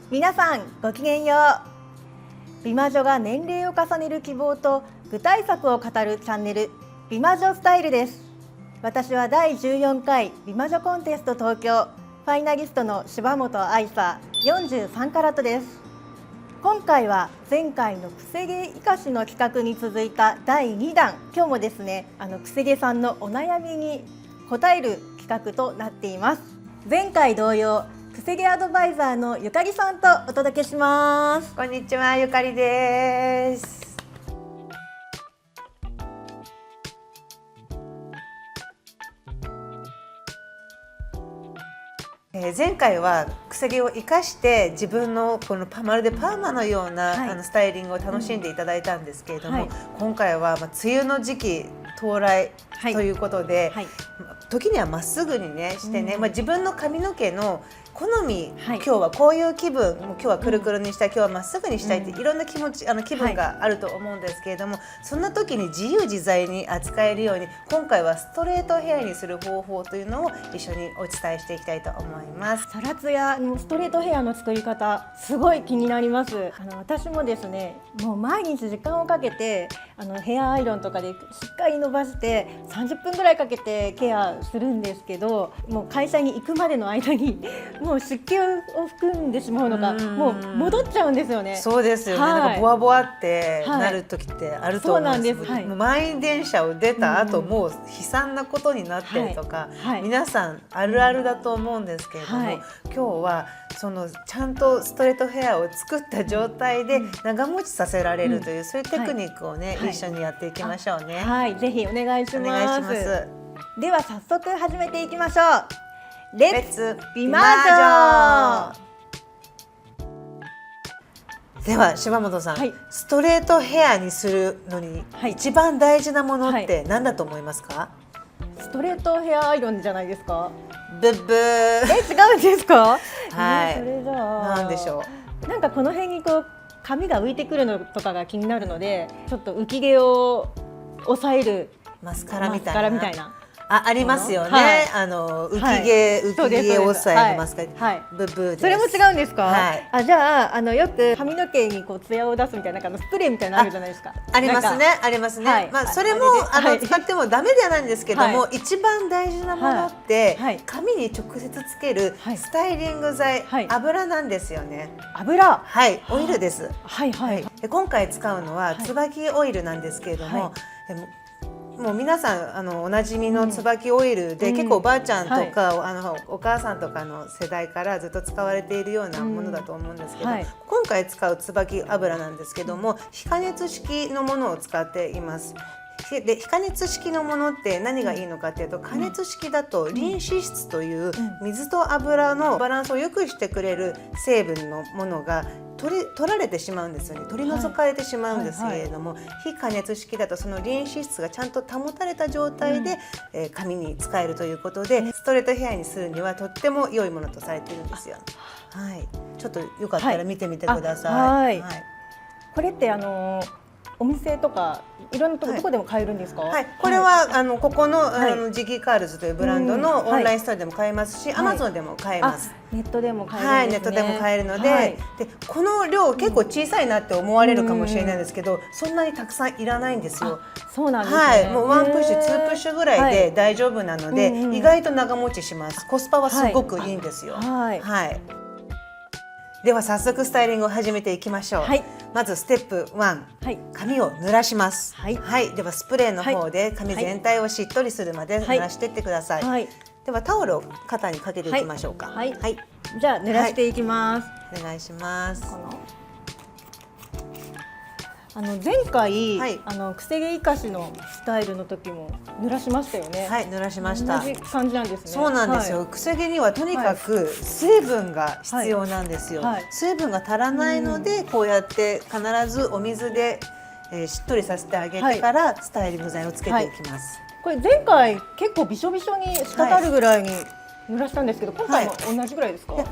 皆さんごきげんよう。美魔女が年齢を重ねる希望と具体策を語るチャンネル、美魔女スタイルです。私は第14回美魔女コンテスト東京ファイナリストの柴本愛さ43カラットです。今回は前回のくせ毛生かしの企画に続いた第2弾、今日もですね、くせ毛さんのお悩みに答える企画となっています。前回同様、くせ毛アドバイザーのゆかりさんとお届けします。こんにちは、ゆかりです。前回はくせ毛を生かして自分のこのまるでパーマのような、スタイリングを楽しんでいただいたんですけれども、今回は梅雨の時期到来ということで、時にはまっすぐにねしてね、自分の髪の毛の好み、今日はこういう気分、今日はくるくるにしたい、今日はまっすぐにしたいっていろんな気持ち、気分があると思うんですけれども、そんな時に自由自在に扱えるように今回はストレートヘアにする方法というのを一緒にお伝えしていきたいと思います。サラツヤのストレートヘアの作り方、すごい気になります。私もですね、もう毎日時間をかけてヘアアイロンとかでしっかり伸ばして30分ぐらいかけてケアするんですけど、もう会社に行くまでの間にもう湿気を含んでしまうのがもう戻っちゃうんですよね。そうですよね、なんかボワボワってなる時ってあると思うんです。もう満員電車を出た後、もう悲惨なことになってるとか、皆さんあるあるだと思うんですけれども、今日はそのちゃんとストレートヘアを作った状態で長持ちさせられるという、そういうテクニックをね、一緒にやっていきましょうね。はい、ぜひお願いします。お願いします。では早速始めていきましょう。レッツ美魔女。では柴本さん、ストレートヘアにするのに一番大事なものって何だと思いますか？ストレートヘアアイロンじゃないですか？ブッブー。違うんですか？はい。それじゃあなんでしょう。なんかこの辺にこう髪が浮いてくるのとかが気になるので、ちょっと浮き毛を抑えるマスカラみたいな。ありますよね。浮き毛抑えのマスカラ。ブッブーです。それも違うんですか？じゃあよく髪の毛にこうツヤを出すみたいなスプレーみたいなのあるじゃないですか。ありますね、ありますね。まあそれも使ってもダメではないんですけども、一番大事なものって髪に直接つけるスタイリング剤、油なんですよね。油？はい、オイルです。はいはい。今回使うのは椿オイルなんですけれども、もう皆さんおなじみの椿オイルで、結構おばあちゃんとか、お母さんとかの世代からずっと使われているようなものだと思うんですけど、今回使う椿油なんですけども、非加熱式のものを使っています。で、非加熱式のものって何がいいのかっていうと、加熱式だとリン脂質という水と油のバランスを良くしてくれる成分のものが取られてしまうんですよね。取り除かれてしまうんですけれども、非加熱式だとそのリン脂質がちゃんと保たれた状態で、髪に使えるということで、ストレートヘアにするにはとっても良いものとされているんですよ。はい、ちょっとよかったら見てみてください。これってお店とかいろんなとこ、どこでも買えるんですか？はい、これはここのジギーカールズというブランドのオンラインストアでも買えますし、アマゾンでも買えます。ネットでも買えるんですね。ネットでも買えるので、この量結構小さいなって思われるかもしれないんですけど、そんなにたくさんいらないんですよ。そうなんですね。もうワンプッシュ、ツープッシュぐらいで大丈夫なので、意外と長持ちします。コスパはすごくいいんですよ。では早速スタイリングを始めていきましょう。まずステップ1、髪を濡らします。ではスプレーの方で髪全体をしっとりするまで濡らしていってください。ではタオルを肩にかけていきましょうか。じゃあ濡らしていきます。お願いします。前回くせ毛生かしのスタイルの時も濡らしましたよね。はい、濡らしました。同じ感じなんですね。そうなんですよ。くせ毛にはとにかく水分が必要なんですよ。水分が足らないので、こうやって必ずお水でしっとりさせてあげてからスタイリング剤をつけていきます。これ前回結構びしょびしょに滴るぐらいに濡らしたんですけど、今回も同じぐらいですか？今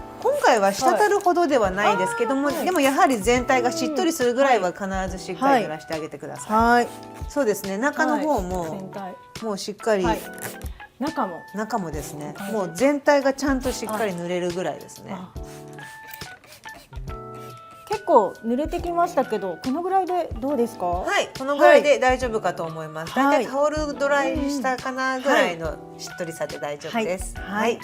回は滴るほどではないですけども、でもやはり全体がしっとりするぐらいは必ずしっかり濡らしてあげてください。そうですね。中の方ももうしっかり、中もですね。もう全体がちゃんとしっかり濡れるぐらいですね。構濡れてきましたけど、このぐらいでどうですか？はい、このぐらいで大丈夫かと思います。はいだいたいタオルドライしたかなぐらいのしっとりさで大丈夫です。はい。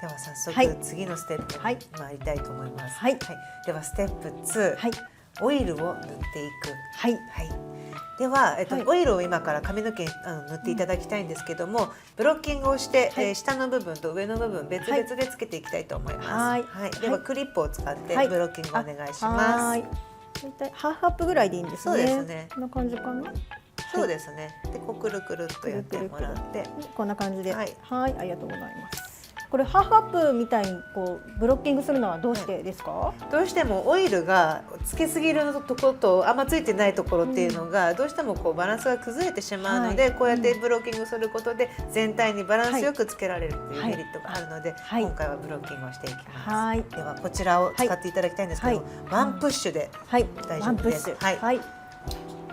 では早はい速次のステップに参りたいと思います。はい。ではステップ2、はい。オイルを塗っていく。はい。はい。では、はいオイルを今から髪の毛に塗っていただきたいんですけども、ブロッキングをして、はい下の部分と上の部分別々でつけていきたいと思います。はいではクリップを使ってはいブロッキングお願いしはます。い。大体ハーフアップぐらいでいいんですね。そうですねこんな感じかな。そうですね。でこうくるくるっとやってもらって。こんな感じで。ははいい。ありがとうございます。これハーフアップみたいにこうブロッキングするのはどうしてですか？どうしてもオイルがつけすぎるところとあんまついてないところっていうのが、どうしてもこうバランスが崩れてしまうので、こうやってブロッキングすることで全体にバランスよくつけられるというメリットがあるので、はい今回はブロッキングをしていきます。はいではこちらを使っていただきたいんですけども、ワンプッシュではい。大丈夫です。ワンプッシュ。はい。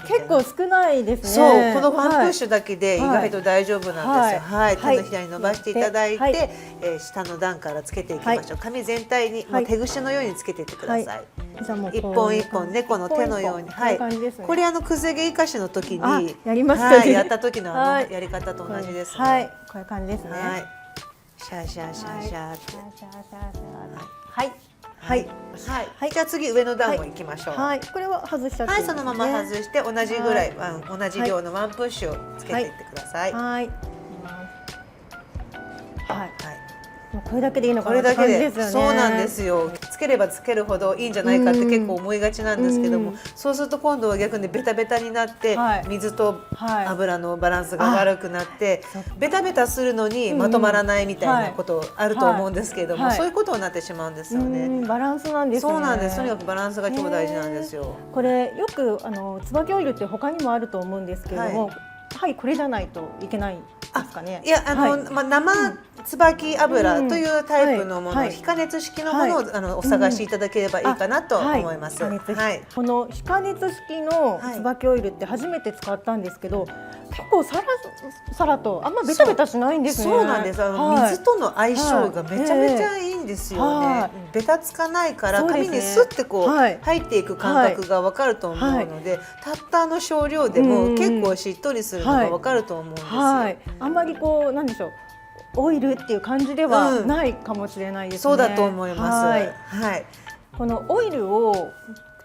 結構少ないですそう、ね。このワンプッシュだけで意外と大丈夫なんですよ。はい、はい手のひらに伸ばしていただいて、はい下の段からつけていきましょう。髪全体にもう手ぐしのようにつけていってください。じゃあもう一本一本ね、この手のように、はい。これくず毛生かしの時あにやりましたね。やった時のはいやり方と同じですね。はい、こういう感じですね。はい。シャーシャーシャーシャーって。はい。はい。はい。じゃあ次上の段も行きましょう。はい。これは外しちゃっていいですね。はい、そのまま外して同じぐらい、同じ量のワンプッシュをつけていってください。はい。はい。はい。もうこれだけでいいのかこれだけで、すよね。そうなんですよ。つければつけるほどいいんじゃないかって結構思いがちなんですけども、そうすると今度は逆にベタベタになって、水と油のバランスが悪くなって、ベタベタするのにまとまらないみたいなことあると思うんですけれども、そういうことになってしまうんですよね。バランスなんですね。そうなんです。とにかくバランスが超大事なんですよ。これよく椿オイルって他にもあると思うんですけれども、はい、これじゃないといけないですかね。いや生椿油というタイプのもの、非加熱式のものをお探しいただければいいかなと思います。この非加熱式の椿オイルって初めて使ったんですけど、結構サラサラとあんまベタベタしないんですね。そうなんです。水との相性がめちゃめちゃいいんですよね。ベタつかないから髪にスッてこう入っていく感覚がわかると思うので、たった少量でも結構しっとりするのがわかると思うんですよ。あんまりこうなんでしょう。オイルっていう感じではないかもしれないですね。そうだと思います。はい。このオイルを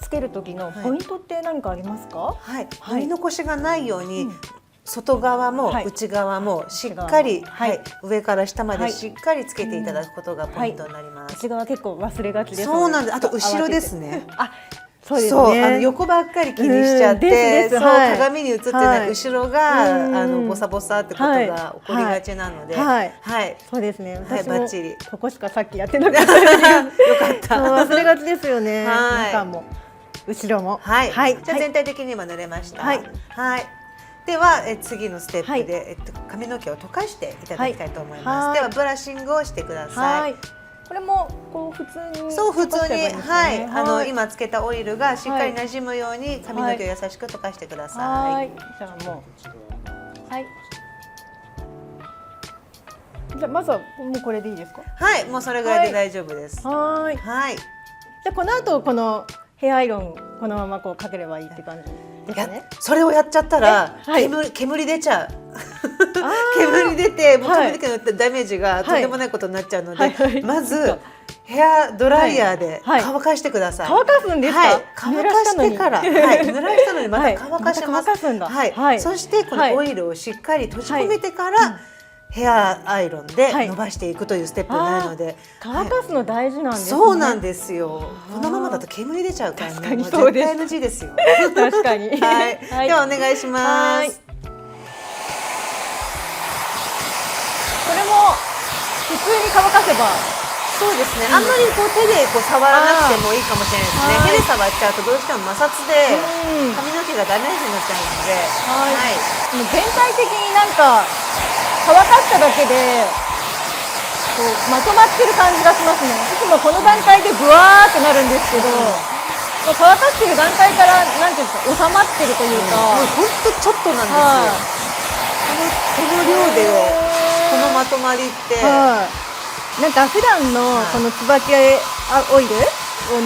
つける時のポイントって何かありますか？はい。塗り残しがないように。外側も内側もしっかり、上から下までしっかりつけていただくことがポイントになります。内側結構忘れがちです。そうなんです。あと後ろですね。そうですね。横ばっかり気にしちゃって、鏡に映ってない後ろがボサボサってことが起こりがちなので、そうですね。私もここしかさっきやってなかった。よかった。忘れがちですよね。中も後ろも。じゃあ全体的に今塗れました。では次のステップで髪の毛を溶かしていただきたいと思います。ではブラッシングをしてください。これもこう普通にそう普通に今つけたオイルがしっかり馴染むように髪の毛を優しく溶かしてください。じゃあもうじゃあまずはもうこれでいいですか？はい、もうそれぐらいで大丈夫です。じゃあこの後このヘアアイロンこのままこうかければいいって感じですね。それをやっちゃったら煙出ちゃう。煙出て髪の毛のダメージがとんでもないことになっちゃうので、まずヘアドライヤーで乾かしてください。乾かすんですか？乾かしてから、濡らしたのにまた乾かします。そしてこのオイルをしっかり閉じ込めてからヘアアイロンで伸ばしていくというステップになるので、乾かすの大事なんですね。そうなんですよ。このままだと煙出ちゃうからね。絶対 NG ですよ。確かに。ではお願いします。これも普通に乾かせば。そうですね。あんまりこう手で触らなくてもいいかもしれないですね。手で触っちゃうとどうしても摩擦で髪の毛がダメージになっちゃうので、全体的になんか乾かしただけでこうまとまってる感じがしますね。いつもこの段階でブワーってなるんですけど、乾かしてる段階からなんていうんですか、収まってるというか、本当ちょっとなんですよ。この量でこのまとまりって。なんか普段のこの椿オイル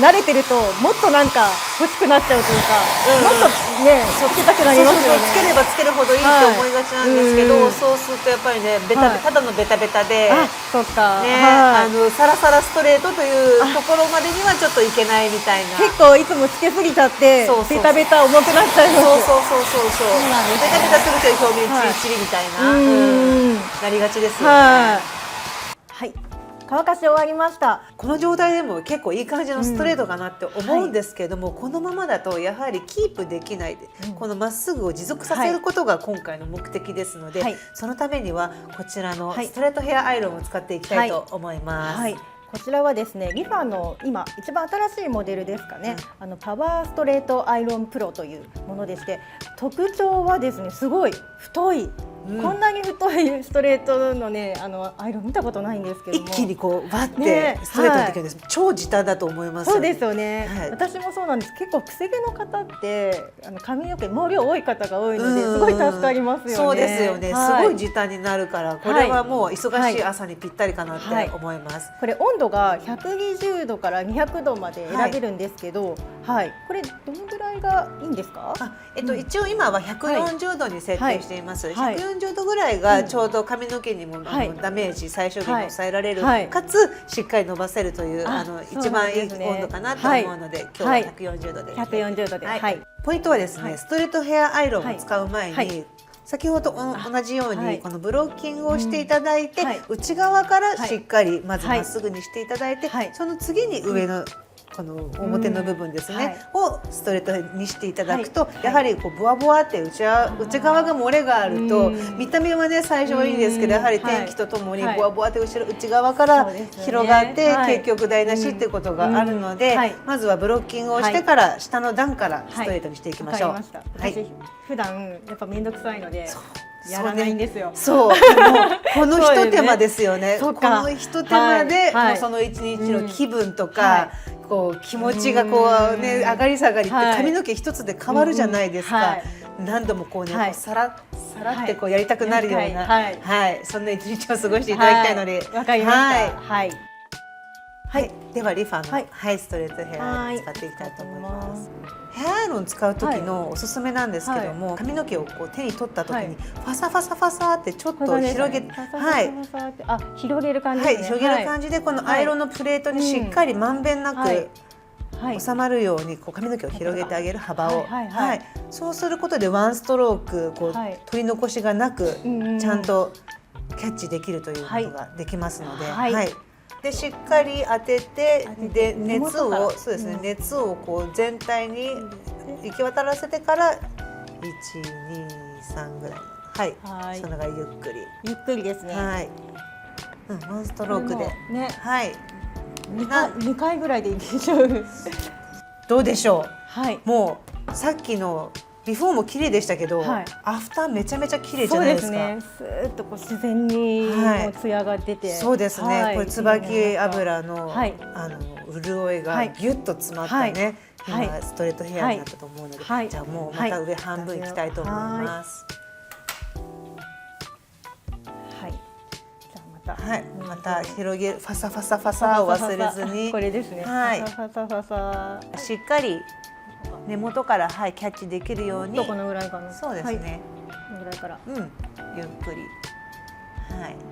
慣れてるともっとなんか欲しくなっちゃうというか、もっとねつけたくなりますよね。つければつけるほどいいと思いがちなんですけど、そうするとやっぱりねただのベタベタで、そっか、ね、サラサラストレートというところまでにはちょっといけないみたいな。結構いつもつけすぎちゃってベタベタ重くなっちゃいます。そうベタベタすると表面チリチリみたいな、なりがちですよね。はい、乾かし終わりました。この状態でも結構いい感じのストレートかなって思うんですけれども、このままだとやはりキープできないで、このまっすぐを持続させることが今回の目的ですので、そのためにはこちらのストレートヘアアイロンを使っていきたいと思います。こちらはですね、リファの今一番新しいモデルですかね、パワーストレートアイロンプロというものでして、特徴はですね、すごい太い、こんなに太いストレートのねアイロン見たことないんですけども、一気にこうバッてストレートにできるんです。超時短だと思います。そうですよね、私もそうなんです。結構くせ毛の方って髪の毛毛量多い方が多いので、すごい助かりますよね。そうですよね、すごい時短になるから、これはもう忙しい朝にぴったりかなって思います。これ温度が120度から200度まで選べるんですけど、これどのぐらいがいいんですか？一応今は140度に設定しています。140度ぐらいがちょうど髪の毛にもダメージ最小限に抑えられる、かつしっかり伸ばせるという一番いい温度かなと思うので、今日は140度で。140度で。ポイントはですね、ストレートヘアアイロンを使う前に、先ほど同じようにこのブロッキングをしていただいて、内側からしっかりまずまっすぐにしていただいて、その次に上のこの表の部分ですね、をストレートにしていただくと、やはりこうボワボワって内側が漏れがあると、見た目はね最初はいいんですけど、やはり天気とともにボワボワって内側から広がって結局台無しっていうことがあるので、まずはブロッキングをしてから下の段からストレートにしていきましょう。私普段やっぱ面倒くさいのでやらないんですよ。そう、このひと手間ですよね。このひと手間でその一日の気分とかこう気持ちがこうね上がり下がりって髪の毛一つで変わるじゃないですか。何度もこうねさらってこうやりたくなるような、そんな一日を過ごしていただきたいので。わかりました。ではリファのストレートヘアアイロン使っていきたいと思います。ヘアアイロン使う時のおすすめなんですけども、髪の毛をこう手に取った時にファサファサファサってちょっと広げて、広げる感じですね。広げる感じでこのアイロンのプレートにしっかりまんべんなく収まるようにこう髪の毛を広げてあげる幅を、そうすることでワンストロークこう取り残しがなくちゃんとキャッチできるということができますので。でしっかり当てて、で熱をこう全体に行き渡らせてから1、2、3ぐらい、そのぐらいゆっくりですね。ワンストロークで2回ぐらいでいけちゃう。どうでしょう。もうさっきのビフォーも綺麗でしたけど、アフターめちゃめちゃ綺麗じゃないですか。そうですね。スーッとこう自然にツヤが出て、そうですね。これ椿油の潤いがギュッと詰まったね、今ストレートヘアになったと思うので、じゃあもうまた上半分いきたいと思います。また広げるファサファサファサを忘れずに、これですね。ファサファサファサ。しっかり根元からキャッチできるように。このぐらいかな。そうですね。このぐらいから。ゆっくり。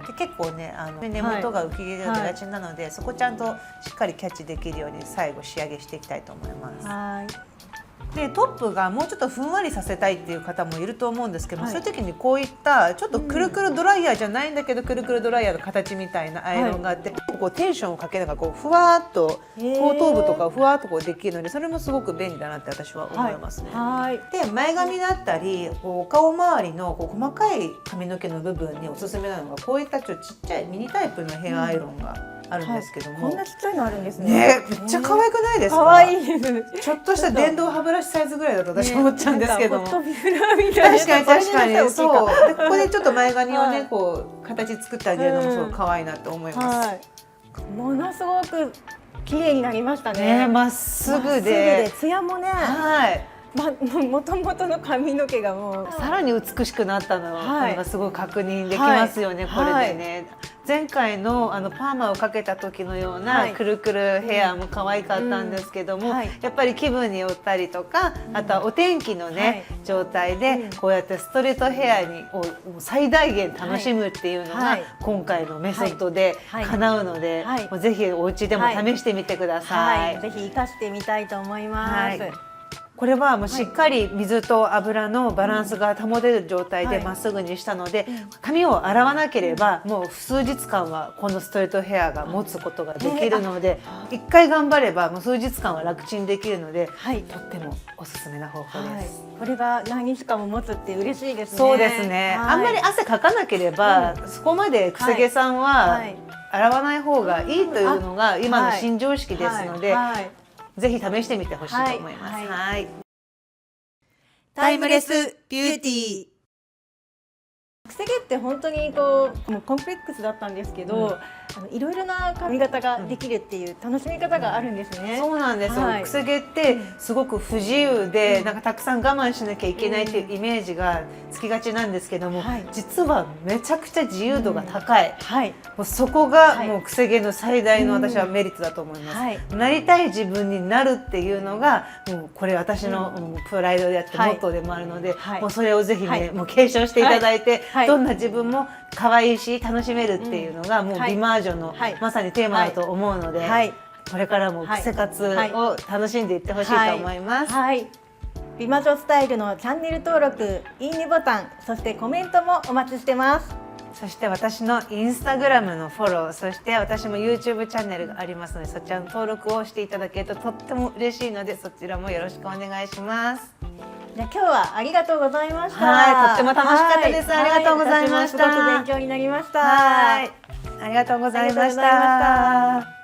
で結構ね根元が浮き出がちなので、そこちゃんとしっかりキャッチできるように最後仕上げしていきたいと思います。でトップがもうちょっとふんわりさせたいっていう方もいると思うんですけども、そういう時にこういったちょっとくるくるドライヤーじゃないんだけどくるくるドライヤーの形みたいなアイロンがあって、こうテンションをかけながらこうふわっと後頭部とかふわっとこうできるので、それもすごく便利だなって私は思いますね。で前髪だったりこうお顔周りのこう細かい髪の毛の部分におすすめなのが、こういったちょっとちっちゃいミニタイプのヘアアイロンがあるんですけども、こんなちっちゃいのあるんですね。めっちゃ可愛くないですか？可愛いです。ちょっとした電動歯ブラシサイズぐらいだと私思っちゃうんですけども、ホットビュラーみたいな。確かにそう。でここでちょっと前髪をねこう形作ってあげるのもすごく可愛いなと思います。ものすごく綺麗になりましたね。まっすぐでツヤもね。もともとの髪の毛がもうさらに美しくなったのはいがすごい確認できますよね、はいこれでね。前回のパーマをかけた時のようはないくるくるヘアも可愛かったんですけども、うんはいやっぱり気分によったりとか、あとはお天気のね、はい状態でうんこうやってストレートヘアを最大限楽しむっていうのがはい今回のメソッドではい叶うので、はいもうぜひお家でも試してみてくださ。はいい、ぜひ活かしてみたいと思います。はいこれはもうしっかり水と油のバランスが保てる状態ではいまっすぐにしたので、髪を洗わなければもう数日間はこのストレートヘアが持つことができるので、一回頑張ればもう数日間は楽ちんできるので、はいとってもおすすめな方法はいです。、これが何日間も持つって嬉しいですね。そうですね、はいあんまり汗かかなければ、そこまでくせ毛さんははい洗わない方がいいというのが今の新常識ですので、はいぜひ試してみてほしいと思います。はいはいタイムレスビューティー。くせ毛って本当にこうもうコンプレックスだったんですけど、いろいろな髪型ができるっていう楽しみ方があるんですね。そうなんですよ、はいくせ毛ってすごく不自由で、なんかたくさん我慢しなきゃいけないっていうイメージがつきがちなんですけども、はい実はめちゃくちゃ自由度が高い、はいもうそこがはいもうくせ毛の最大の私はメリットだと思います、はいなりたい自分になるっていうのがもうこれ私のプライドであってモはいットーでもあるので、はいもうそれをぜひね、はいもう継承していただいて、はいどんな自分も可愛いし楽しめるっていうのがもうはい美魔女のはいまさにテーマだと思うので、はいこれからもクセ活を楽しんでいってほしいと思います。はい。美魔女スタイルのチャンネル登録、いいねボタン、そしてコメントもお待ちしてます。そして私のインスタグラムのフォロー、そして私も YouTube チャンネルがありますので、そちらの登録をしていただけるととっても嬉しいので、そちらもよろしくお願いします。じゃあ今日はありがとうございました。はいとっても楽しかったですはいありがとうございました私もすごく勉強になりました。はい、ありがとうございましありがとうございましたた。